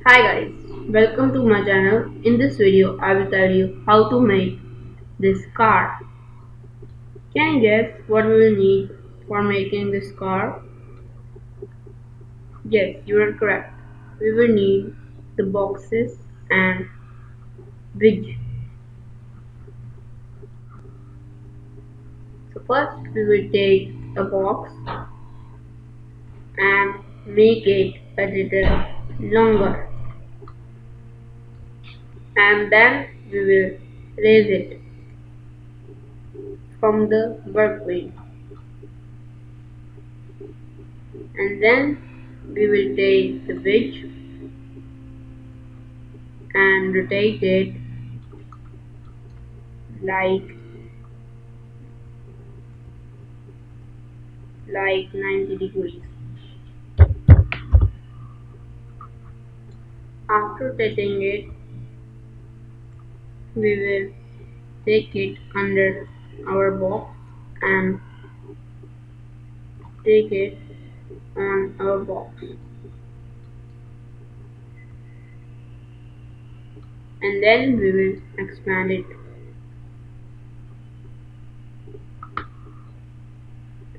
Hi guys, welcome to my channel. In this video, I will tell you how to make this car. Can you guess what we will need for making this car? Yes, you are correct. We will need the boxes and bridge. So first, we will take a box and make it a little longer, and then we will raise it from the workbench, and then we will take the bridge and rotate it like 90 degrees. After rotating it, we will take it under our box and take it on our box, and then we will expand it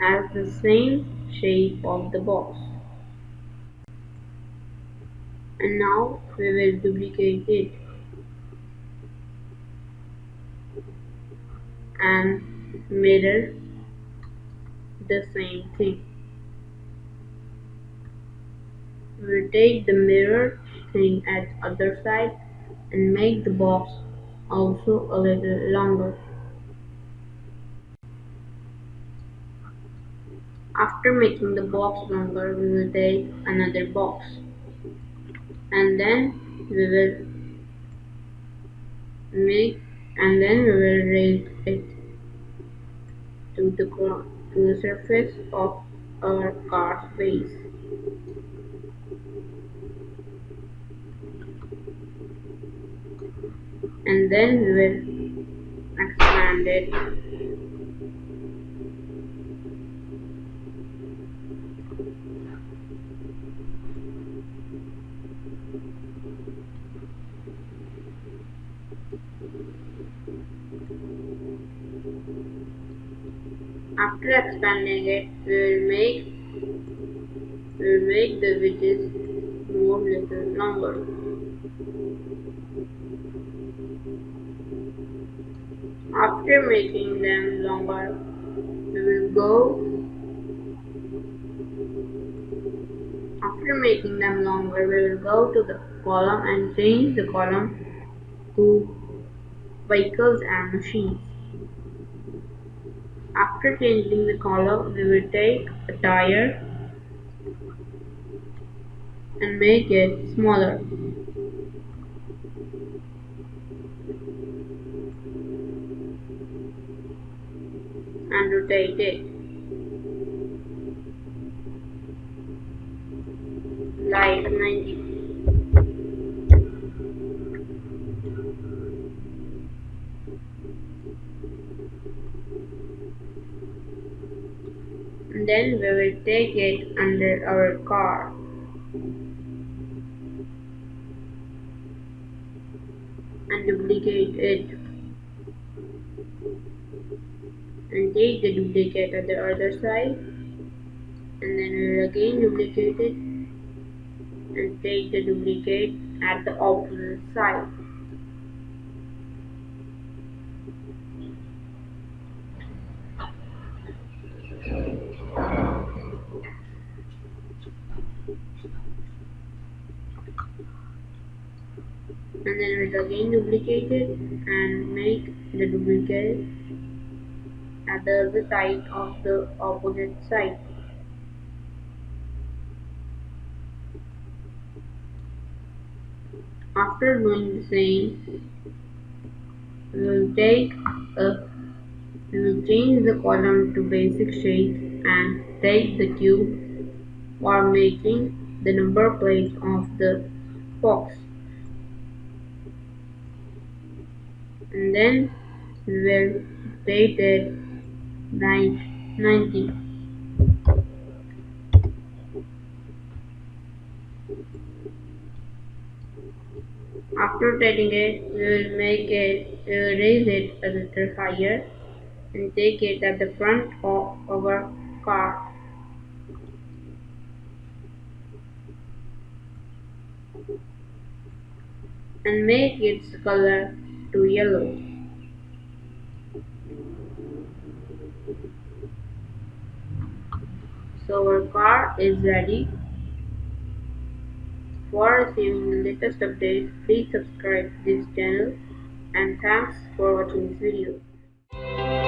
as the same shape of the box. And now we will duplicate it and mirror the same thing. We will take the mirror thing at other side and make the box also a little longer. After making the box longer, we will take another box, and then we will make and then we will raise it to the surface of our car's base, and then we will expand it after expanding it. We will make the widgets more little longer. After making them longer, we will go after making them longer, we will go to the column and change the column to vehicles and machines. After changing the column, we will take a tire and make it smaller, and rotate it like 90. And then we will take it under our car and duplicate it, and take the duplicate at the other side, and then we will again duplicate it and take the duplicate at the opposite side. And then we will again duplicate it and make the duplicate at the other side of the opposite side. After doing the same, we will take a we will change the column to basic shape and take the cube for making the number plate of the box, and then we will rotate it like 90. After rotating it, we will raise it a little higher and take it at the front of our car and make its color to yellow. So our car is ready. For receiving the latest updates, please subscribe to this channel and thanks for watching this video.